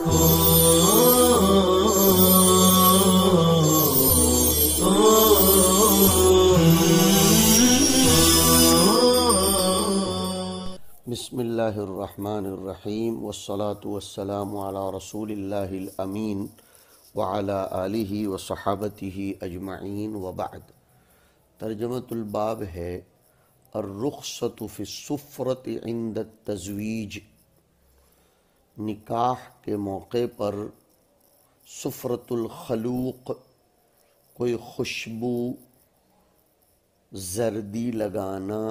بسم اللہ الرحمن الرحیم والصلاة والسلام علی رسول اللہ الامین وعلی آلہ وصحابتہ اجمعین وبعد۔ ترجمۃ الباب ہے الرخصۃ فی السفرۃ عند التزویج، نکاح کے موقع پر سفرۃ الخلوق، کوئی خوشبو زردی لگانا،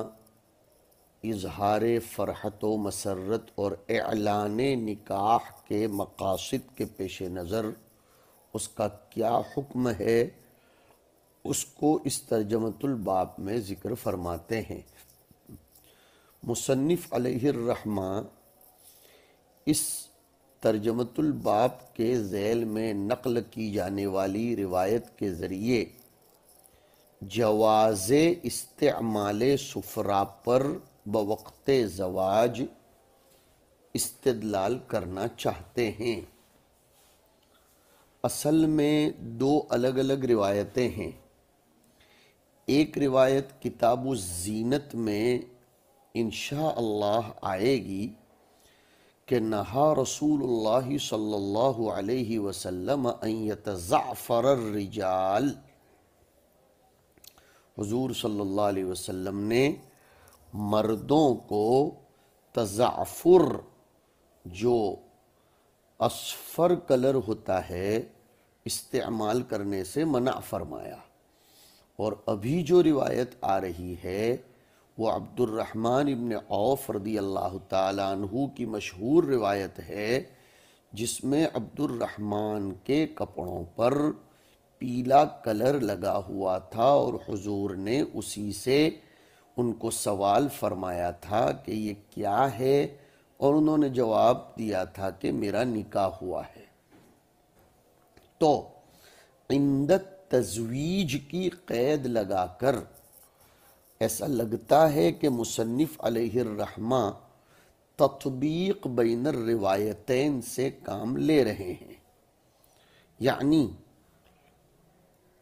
اظہار فرحت و مسرت اور اعلان نکاح کے مقاصد کے پیش نظر اس کا کیا حکم ہے، اس کو اس ترجمۃ الباب میں ذکر فرماتے ہیں۔ مصنف علیہ الرحمہ اس ترجمۃ الباب کے ذیل میں نقل کی جانے والی روایت کے ذریعے جواز استعمال سفرہ پر بوقت زواج استدلال کرنا چاہتے ہیں۔ اصل میں دو الگ الگ روایتیں ہیں۔ ایک روایت کتاب الزینت میں انشاءاللہ آئے گی کہ نہا رسول اللہ صلی اللہ علیہ وسلم ان یتزعفر الرجال، حضور صلی اللہ علیہ وسلم نے مردوں کو تزعفر، جو اصفر کلر ہوتا ہے، استعمال کرنے سے منع فرمایا۔ اور ابھی جو روایت آ رہی ہے وہ عبد الرحمن ابن عوف رضی اللہ تعالیٰ عنہ کی مشہور روایت ہے، جس میں عبد الرحمن کے کپڑوں پر پیلا کلر لگا ہوا تھا اور حضور نے اسی سے ان کو سوال فرمایا تھا کہ یہ کیا ہے، اور انہوں نے جواب دیا تھا کہ میرا نکاح ہوا ہے۔ تو عند تزویج کی قید لگا کر ایسا لگتا ہے کہ مصنف علیہ الرحمہ تطبیق بین الروایتین سے کام لے رہے ہیں، یعنی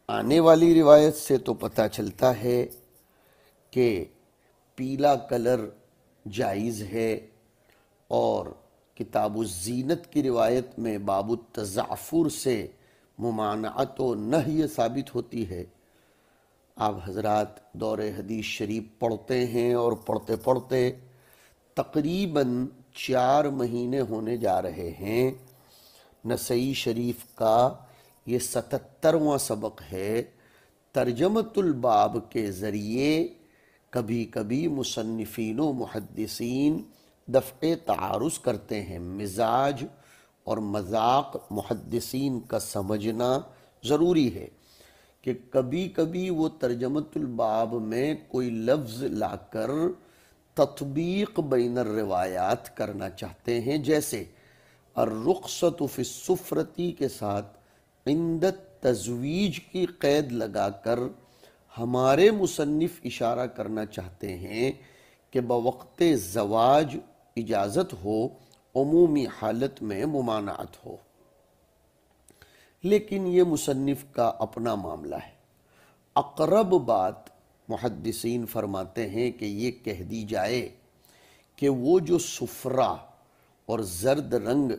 آنے والی روایت سے تو پتہ چلتا ہے کہ پیلا کلر جائز ہے، اور کتاب الزینت کی روایت میں باب التزعفر سے ممانعت و نہی ثابت ہوتی ہے۔ آپ حضرات دور حدیث شریف پڑھتے ہیں اور پڑھتے پڑھتے تقریباً 4 مہینے ہونے جا رہے ہیں۔ نسائی شریف کا یہ 77واں سبق ہے۔ ترجمۃ الباب کے ذریعے کبھی کبھی مصنفین و محدثین دفع تعارض کرتے ہیں۔ مزاج اور مذاق محدثین کا سمجھنا ضروری ہے کہ کبھی کبھی وہ ترجمۃ الباب میں کوئی لفظ لا کر تطبیق بین الروایات کرنا چاہتے ہیں، جیسے الرخصۃ فی السفرۃ کے ساتھ عند التزویج کی قید لگا کر ہمارے مصنف اشارہ کرنا چاہتے ہیں کہ بوقت زواج اجازت ہو، عمومی حالت میں ممانعت ہو۔ لیکن یہ مصنف کا اپنا معاملہ ہے۔ اقرب بات محدثین فرماتے ہیں کہ یہ کہہ دی جائے کہ وہ جو سفرہ اور زرد رنگ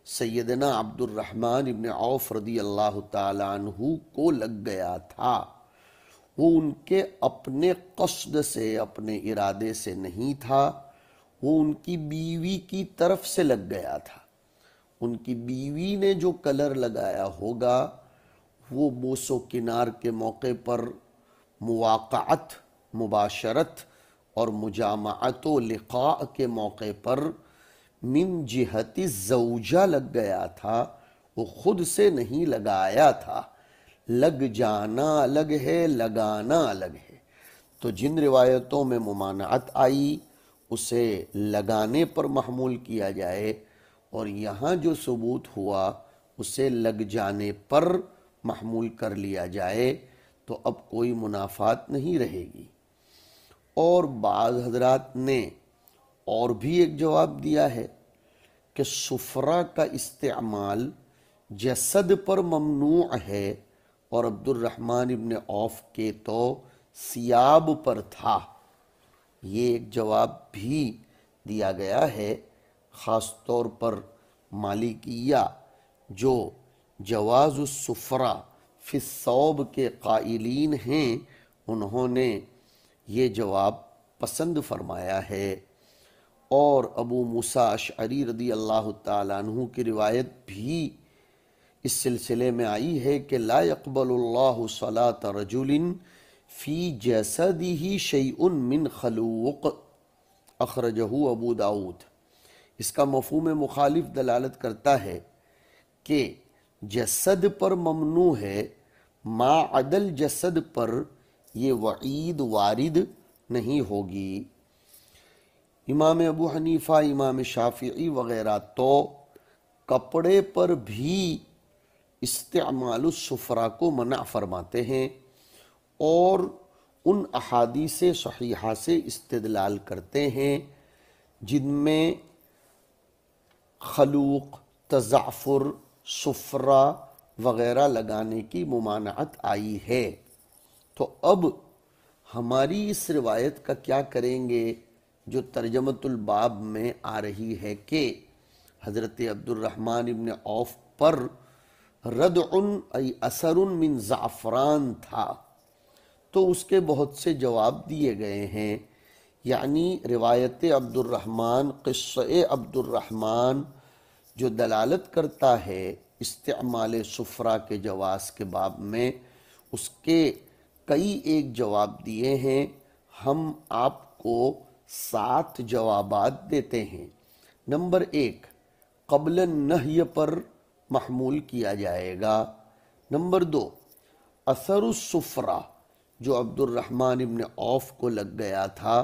سیدنا عبد الرحمن ابن عوف رضی اللہ تعالیٰ عنہ کو لگ گیا تھا، وہ ان کے اپنے قصد سے، اپنے ارادے سے نہیں تھا، وہ ان کی بیوی کی طرف سے لگ گیا تھا۔ ان کی بیوی نے جو کلر لگایا ہوگا وہ بوس و کنار کے موقع پر مواقعت، مباشرت اور مجامعت و لقاء کے موقع پر من جہت زوجہ لگ گیا تھا، وہ خود سے نہیں لگایا تھا۔ لگ جانا الگ ہے، لگانا الگ ہے۔ تو جن روایتوں میں ممانعت آئی اسے لگانے پر محمول کیا جائے، اور یہاں جو ثبوت ہوا اسے لگ جانے پر محمول کر لیا جائے، تو اب کوئی منافات نہیں رہے گی۔ اور بعض حضرات نے اور بھی ایک جواب دیا ہے کہ سفرہ کا استعمال جسد پر ممنوع ہے اور عبد الرحمن ابن عوف کے تو ثیاب پر تھا۔ یہ ایک جواب بھی دیا گیا ہے، خاص طور پر مالکیہ جو جواز السفرہ فی الثوب کے قائلین ہیں، انہوں نے یہ جواب پسند فرمایا ہے۔ اور ابو موسیٰ اشعری رضی اللہ تعالیٰ عنہ کی روایت بھی اس سلسلے میں آئی ہے کہ لا يقبل اللہ صلاة رجل فی جسدہ شیء من خلوق، اخرجہ ابو داؤد۔ اس کا مفہوم مخالف دلالت کرتا ہے کہ جسد پر ممنوع ہے، ما عدل جسد پر یہ وعید وارد نہیں ہوگی۔ امام ابو حنیفہ، امام شافعی وغیرہ تو کپڑے پر بھی استعمال السفرہ کو منع فرماتے ہیں اور ان احادیث صحیحہ سے استدلال کرتے ہیں جن میں خلوق، تزعفر، سفرہ وغیرہ لگانے کی ممانعت آئی ہے۔ تو اب ہماری اس روایت کا کیا کریں گے جو ترجمۃ الباب میں آ رہی ہے کہ حضرت عبد الرحمن ابن عوف پر ردع ای اثر من زعفران تھا، تو اس کے بہت سے جواب دیے گئے ہیں۔ یعنی روایت عبد الرحمن، قصہ عبد الرحمن جو دلالت کرتا ہے استعمال سفرہ کے جواز کے باب میں، اس کے کئی ایک جواب دیے ہیں۔ ہم آپ کو 7 جوابات دیتے ہیں۔ نمبر 1، قبل النہی پر محمول کیا جائے گا۔ نمبر 2، اثر السفرہ جو عبد الرحمن ابن عوف کو لگ گیا تھا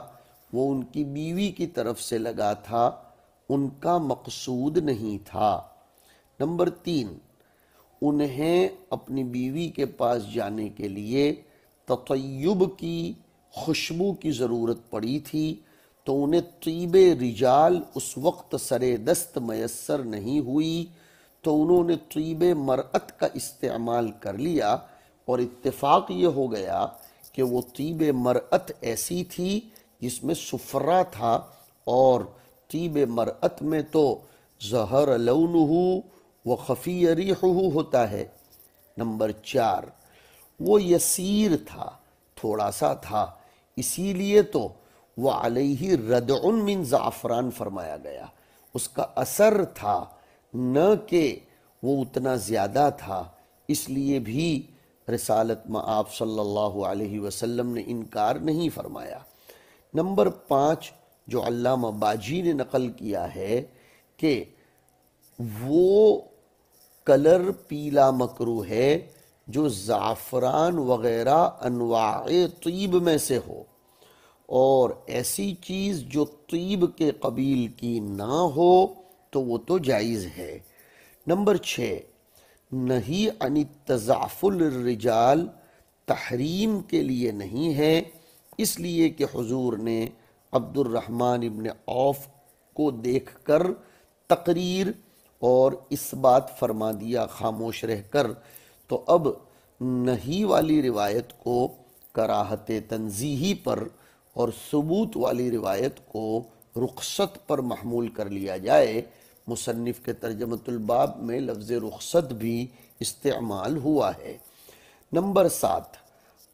وہ ان کی بیوی کی طرف سے لگا تھا، ان کا مقصود نہیں تھا۔ نمبر 3، انہیں اپنی بیوی کے پاس جانے کے لیے تطیب کی خوشبو کی ضرورت پڑی تھی، تو انہیں طیب رجال اس وقت سر دست میسر نہیں ہوئی، تو انہوں نے طیب مرأت کا استعمال کر لیا، اور اتفاق یہ ہو گیا کہ وہ طیب مرأت ایسی تھی جس میں سفرہ تھا، اور طیب مرأت میں تو ظہر لونہ و خفی ریحہ ہوتا ہے۔ نمبر 4، وہ یسیر تھا، تھوڑا سا تھا، اسی لیے تو وہ علیہ ردع من زعفران فرمایا گیا، اس کا اثر تھا، نہ کہ وہ اتنا زیادہ تھا، اس لیے بھی رسالت مآب صلی اللہ علیہ وسلم نے انکار نہیں فرمایا۔ نمبر 5 جو علامہ باجی نے نقل کیا ہے کہ وہ کلر پیلا مکروہ ہے جو زعفران وغیرہ انواع طیب میں سے ہو، اور ایسی چیز جو طیب کے قبیل کی نہ ہو تو وہ تو جائز ہے۔ نمبر 6، نہی عن التزعفل الرجال تحریم کے لیے نہیں ہے، اس لیے کہ حضور نے عبد الرحمن ابن عوف کو دیکھ کر تقریر اور اس بات فرما دیا خاموش رہ کر، تو اب نہی والی روایت کو کراہت تنزیہی پر اور ثبوت والی روایت کو رخصت پر محمول کر لیا جائے۔ مصنف کے ترجمۃ الباب میں لفظ رخصت بھی استعمال ہوا ہے۔ نمبر 7،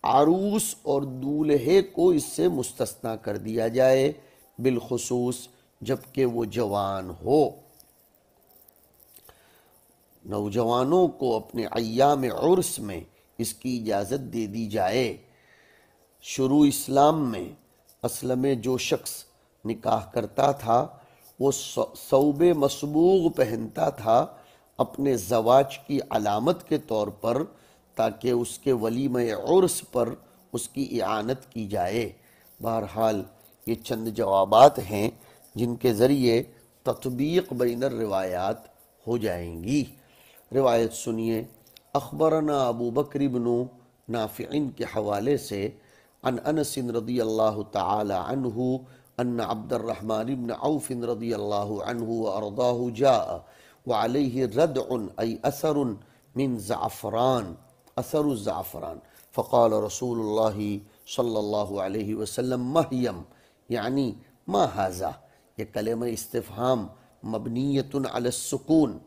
عروس اور دولہے کو اس سے مستثنیٰ کر دیا جائے، بالخصوص جبکہ وہ جوان ہو۔ نوجوانوں کو اپنے ایام عرس میں اس کی اجازت دے دی جائے۔ شروع اسلام میں اصل میں جو شخص نکاح کرتا تھا وہ ثوب مصبوغ پہنتا تھا اپنے زواج کی علامت کے طور پر، تاکہ اس کے ولیمہ عرس پر اس کی اعانت کی جائے۔ بہرحال یہ چند جوابات ہیں جن کے ذریعے تطبیق بین الروایات ہو جائیں گی۔ روایت سنیے۔ اخبرنا ابو بکر بن نافع کے حوالے سے عن انس رضی اللہ تعالی عنہ ان عبد الرحمن بن عوف رضی اللہ عنہ وارضاہ جاء وعلیہ ردع ای اثر من زعفران اثر الزعفران فقال رسول اللہ صلی اللہ علیہ وسلم مہیم یعنی ما ھذا، یہ کلمہ استفہام مبنیۃ علی السکون،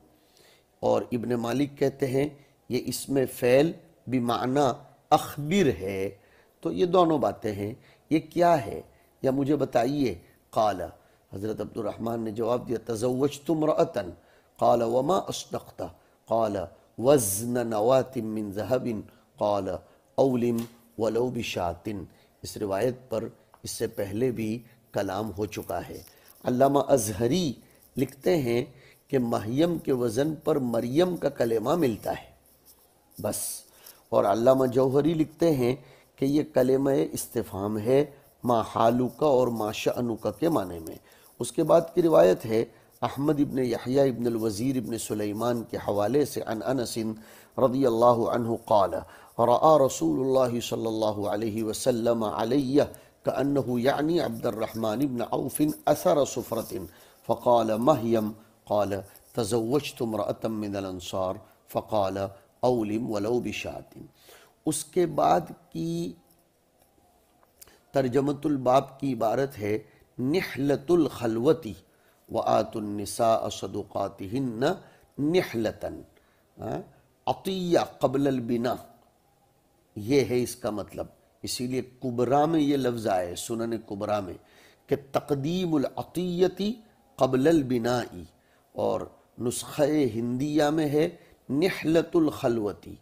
اور ابن مالک کہتے ہیں یہ اسم فعل بمعنی اخبر ہے۔ تو یہ دونوں باتیں ہیں، یہ کیا ہے یا مجھے بتائیے۔ قال، حضرت عبد الرحمن نے جواب دیا تزوجت امرأة قال وما اصدقت قال وزن نواة من ذهب قال اولم ولو بشاۃ۔ اس روایت پر اس سے پہلے بھی کلام ہو چکا ہے۔ علامہ ازہری لکھتے ہیں کہ مہیم کے وزن پر مریم کا کلمہ ملتا ہے بس، اور علامہ جوہری لکھتے ہیں کہ یہ کلمہ استفہام ہے ما حالک اور ما شأنک کے معنی میں۔ اس کے بعد کی روایت ہے احمد ابن یحییٰ ابن الوزیر ابن سلیمان کے حوالے سے عن انس رضی اللہ عنہ قال رأى رسول اللہ صلی اللہ علیہ وسلم علی كأنه يعني عبد الرحمن بن عوف أثر صفرة فقال مهيم قال تزوجت امرأة من الانصار فقال اولم ولو بشاۃ۔ اس کے بعد کی ترجمۃ الباب کی عبارت ہے نحلۃ الخلوتی وآتوا النساء صدقاتهن نحلة، عطیہ قبل البناء، یہ ہے اس کا مطلب۔ اسی لیے کبرا میں یہ لفظ آئے، سنن کبرا میں، کہ تقدیم العطیتی قبل البنائی، اور نسخہ ہندیہ میں ہے نحلۃ الخلوتی،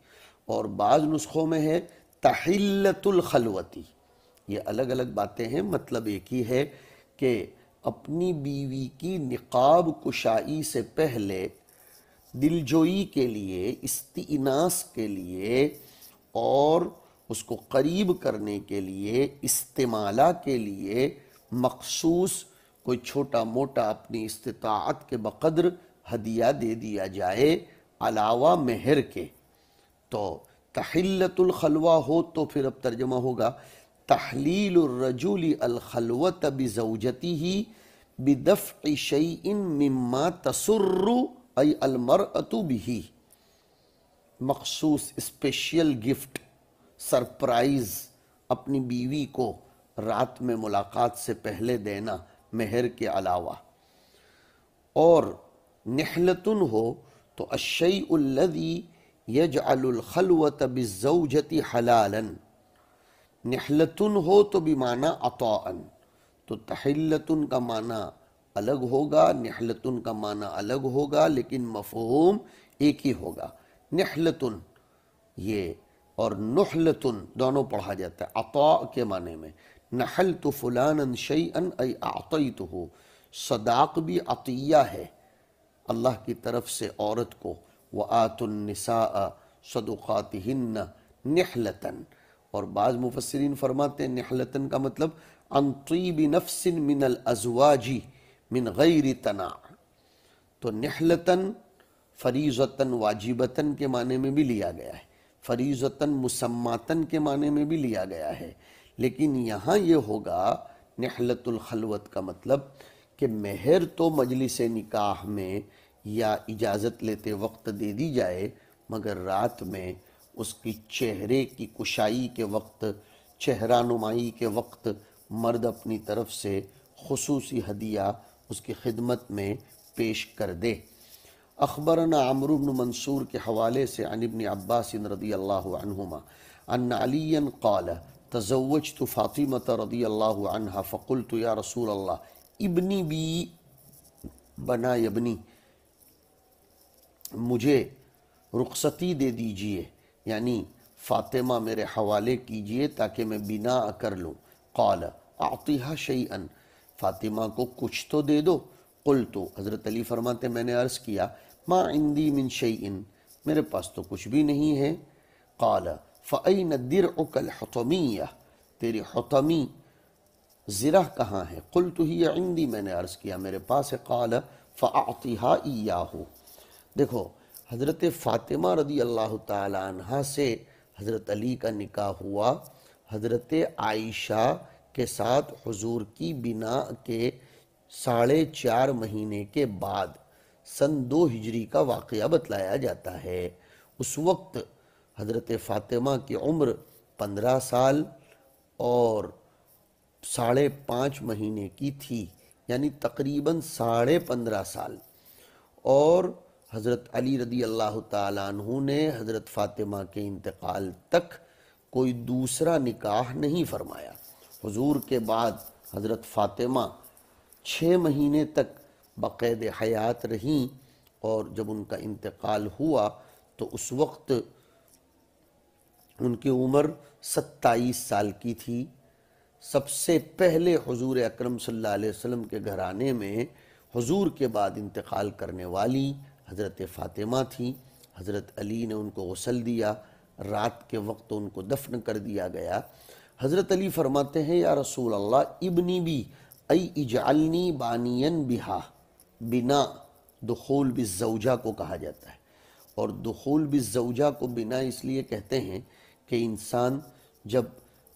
اور بعض نسخوں میں ہے تحلۃ الخلوتی۔ یہ الگ الگ باتیں ہیں، مطلب ایک ہی ہے کہ اپنی بیوی کی نقاب کشائی سے پہلے دلجوئی کے لیے، استئناس کے لیے، اور اس کو قریب کرنے کے لیے، استمالہ کے لیے مخصوص کوئی چھوٹا موٹا اپنی استطاعت کے بقدر ہدیہ دے دیا جائے علاوہ مہر کے۔ تو تحلۃ الخلوہ ہو تو پھر اب ترجمہ ہوگا تحلیل الرجل الخلوۃ بزوجتہ بدفع شیء مما تسر ای المرأۃ بہ، مخصوص اسپیشل گفٹ، سرپرائز اپنی بیوی کو رات میں ملاقات سے پہلے دینا مہر کے علاوہ۔ اور نحلتن ہو تو الشیء الذی یجعل الخلوۃ بالزوجۃ حلالا، نحلتن ہو تو بمعنی عطاء، تو تحلتن کا معنی الگ ہوگا، نحلتن کا معنی الگ ہوگا، لیکن مفہوم ایک ہی ہوگا۔ نحلتن یہ اور نحلتن دونوں پڑھا جاتا ہے عطاء کے معنی میں۔ نحلت فلانا شیئا ای اعطیتہ، صداق بھی عطیہ ہے اللہ کی طرف سے عورت کو۔ وآتوا النساء صدقاتہن نحلتن، اور بعض مفسرین فرماتے ہیں نحلتن کا مطلب عن طیب نفس من الازواج من غیر تناع، تو نحلتن فریضتاً واجبتاً کے معنی میں بھی لیا گیا ہے، فریضتاً مسماتاً کے معنی میں بھی لیا گیا ہے، لیکن یہاں یہ ہوگا نحلت الخلوت کا مطلب کہ مہر تو مجلس نکاح میں یا اجازت لیتے وقت دے دی جائے، مگر رات میں اس کی چہرے کی کشائی کے وقت، چہرہ نمائی کے وقت مرد اپنی طرف سے خصوصی ہدیہ اس کی خدمت میں پیش کر دے۔ اخبرنا عمرو بن منصور کے حوالے سے عن ابن عباس رضی اللہ عنہما ان علی قال تزوجت فاطمة رضی اللہ عنہ فقلت یا رسول اللہ ابنی بی بنا یبنی، مجھے رخصتی دے دیجئے، یعنی فاطمہ میرے حوالے کیجئے تاکہ میں بنا کر لوں۔ قال اعطیہا شیئا، فاطمہ کو کچھ تو دے دو۔ قلت، حضرت علی فرماتے میں نے عرض کیا ما عندی من شیء، میرے پاس تو کچھ بھی نہیں ہے۔ قال فأین درعک الحطمیہ، تیری حطمی زرہ کہاں ہے؟ قلت ہی عندی، میں نے عرض کیا میرے پاس ہے۔ قال فاعطیہا ایاہ، دیکھو حضرت فاطمہ رضی اللہ تعالی عنہ سے حضرت علی کا نکاح ہوا حضرت عائشہ کے ساتھ حضور کی بنا کے 4.5 مہینے کے بعد سن 2 ہجری کا واقعہ بتلایا جاتا ہے۔ اس وقت حضرت فاطمہ کی عمر 15 سال اور 5.5 مہینے کی تھی، یعنی تقریباً 15.5 سال، اور حضرت علی رضی اللہ تعالیٰ عنہ نے حضرت فاطمہ کے انتقال تک کوئی دوسرا نکاح نہیں فرمایا۔ حضور کے بعد حضرت فاطمہ 6 مہینے تک بقید حیات رہیں، اور جب ان کا انتقال ہوا تو اس وقت ان کی عمر 27 سال کی تھی۔ سب سے پہلے حضور اکرم صلی اللہ علیہ وسلم کے گھرانے میں حضور کے بعد انتقال کرنے والی حضرت فاطمہ تھی۔ حضرت علی نے ان کو غسل دیا، رات کے وقت ان کو دفن کر دیا گیا۔ حضرت علی فرماتے ہیں یا رسول اللہ ابنی بھی ای اجعلنی بانین بہا، بنا دخول بالزوجہ کو کہا جاتا ہے، اور دخول بالزوجہ کو بنا اس لیے کہتے ہیں کہ انسان جب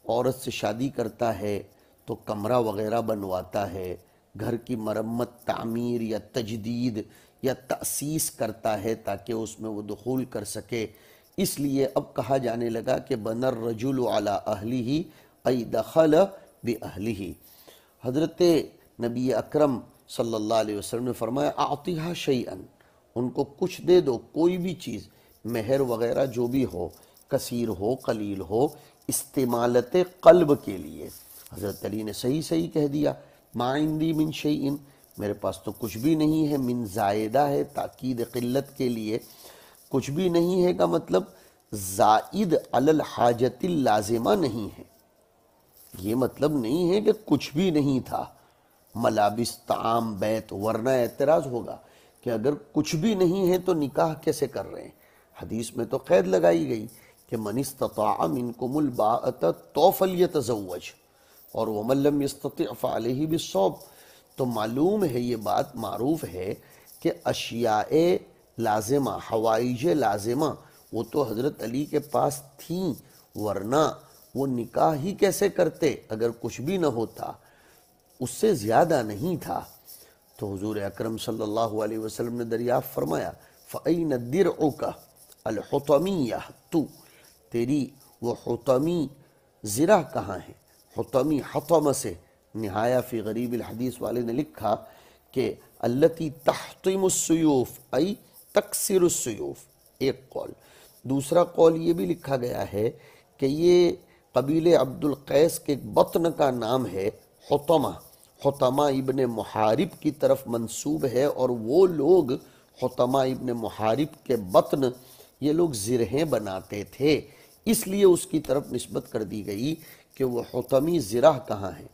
عورت سے شادی کرتا ہے تو کمرہ وغیرہ بنواتا ہے، گھر کی مرمت، تعمیر یا تجدید یا تأسیس کرتا ہے تاکہ اس میں وہ دخول کر سکے۔ اس لیے اب کہا جانے لگا کہ بن الرجل علی اہلہ ای دخل باہلہ۔ حضرت نبی اکرم صلی اللہ علیہ وسلم نے فرمایا اعطیہا شیئا، ان کو کچھ دے دو، کوئی بھی چیز، مہر وغیرہ جو بھی ہو، کثیر ہو قلیل ہو، استعمالت قلب کے لیے۔ حضرت علی نے صحیح کہہ دیا، ما عندی من شیئن، میرے پاس تو کچھ بھی نہیں ہے، من زائدہ ہے تاکید قلت کے لیے، کچھ بھی نہیں ہے کا مطلب زائد علی الحاجت اللازمہ نہیں ہے، یہ مطلب نہیں ہے کہ کچھ بھی نہیں تھا، ملابس، طعام، بیت، ورنہ اعتراض ہوگا کہ اگر کچھ بھی نہیں ہے تو نکاح کیسے کر رہے ہیں۔ حدیث میں تو قید لگائی گئی کہ من استطاع منکم الباءۃ تو فلیتزوج، اور ومن لم یستطع فعلیہ بالصوم۔ تو معلوم ہے، یہ بات معروف ہے کہ اشیاء لازمہ، حوائج لازمہ وہ تو حضرت علی کے پاس تھیں، ورنہ وہ نکاح ہی کیسے کرتے اگر کچھ بھی نہ ہوتا، اس سے زیادہ نہیں تھا۔ تو حضور اکرم صلی اللہ علیہ وسلم نے دریافت فرمایا فَأَيْنَ دِرْعُكَ الْحُطَمِيَّةُ، تو تیری وہ حطمی زرہ کہاں ہے؟ حطمی حطم سے، نہایہ فی غریب الحدیث والے نے لکھا کہ التی تحطم السیوف ای تکسر السیوف، ایک قول۔ دوسرا قول یہ بھی لکھا گیا ہے کہ یہ قبیل عبد القیس کے بطن کا نام ہے حطمہ، حطمہ ابن محارب کی طرف منسوب ہے، اور وہ لوگ حطمہ ابن محارب کے بطن یہ لوگ زرہیں بناتے تھے، اس لیے اس کی طرف نسبت کر دی گئی کہ وہ حطمی زرہ کہاں ہے۔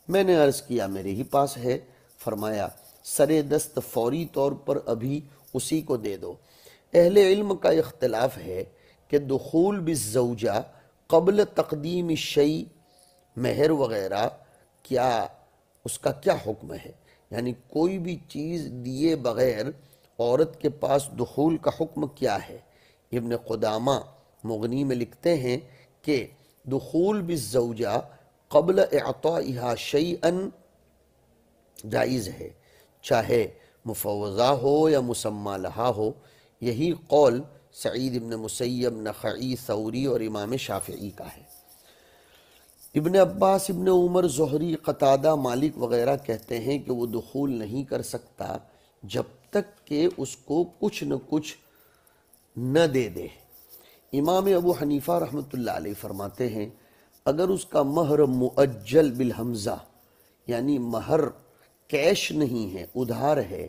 میں نے عرض کیا میرے ہی پاس ہے، فرمایا سرے دست فوری طور پر ابھی اسی کو دے دو۔ اہل علم کا اختلاف ہے کہ دخول بالزوجہ قبل تقدیم الشیء، مہر وغیرہ، کیا اس کا کیا حکم ہے؟ یعنی کوئی بھی چیز دیے بغیر عورت کے پاس دخول کا حکم کیا ہے؟ ابن قدامہ مغنی میں لکھتے ہیں کہ دخول بالزوجہ قبل اعطائها شیئا جائز ہے، چاہے مفوضہ ہو یا مسمى لہا ہو۔ یہی قول سعید ابن مسیب، نخعی، ثوری اور امام شافعی کا ہے۔ ابن عباس، ابن عمر، زہری، قتادہ، مالک وغیرہ کہتے ہیں کہ وہ دخول نہیں کر سکتا جب تک کہ اس کو کچھ نہ کچھ نہ دے دے۔ امام ابو حنیفہ رحمۃ اللہ علیہ فرماتے ہیں اگر اس کا مہر مؤجل بالحمزہ، یعنی مہر کیش نہیں ہے، ادھار ہے،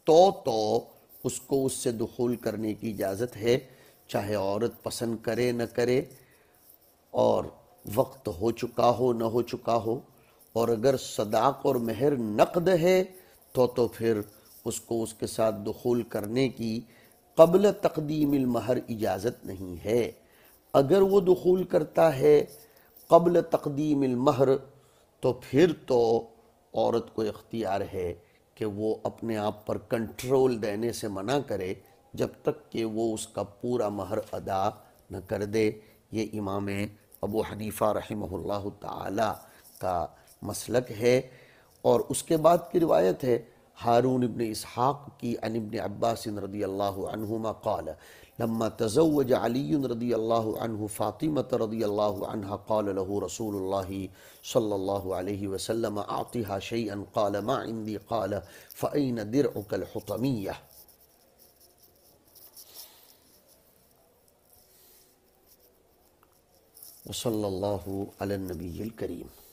تو اس کو اس سے دخول کرنے کی اجازت ہے، چاہے عورت پسند کرے نہ کرے، اور وقت ہو چکا ہو نہ ہو چکا ہو۔ اور اگر صداق اور مہر نقد ہے تو پھر اس کو اس کے ساتھ دخول کرنے کی قبل تقدیم المہر اجازت نہیں ہے۔ اگر وہ دخول کرتا ہے قبل تقدیم المہر تو پھر تو عورت کو اختیار ہے کہ وہ اپنے آپ پر کنٹرول دینے سے منع کرے جب تک کہ وہ اس کا پورا مہر ادا نہ کر دے۔ یہ امام ابو حنیفہ رحمہ اللہ تعالی کا مسلک ہے۔ اور اس کے بعد کی روایت ہے ہارون ابن اسحاق کی عن ابن عباس رضی اللہ عنہما قال لما تزوج علی رضی اللہ عنہ فاطمة رضی اللہ عنہ قال له رسول اللہ صلی اللہ علیہ وسلم اعطها شيئا قال ما عندي قال فأين درعك الحطمیہ۔ وصلی اللہ علی النبی الکریم۔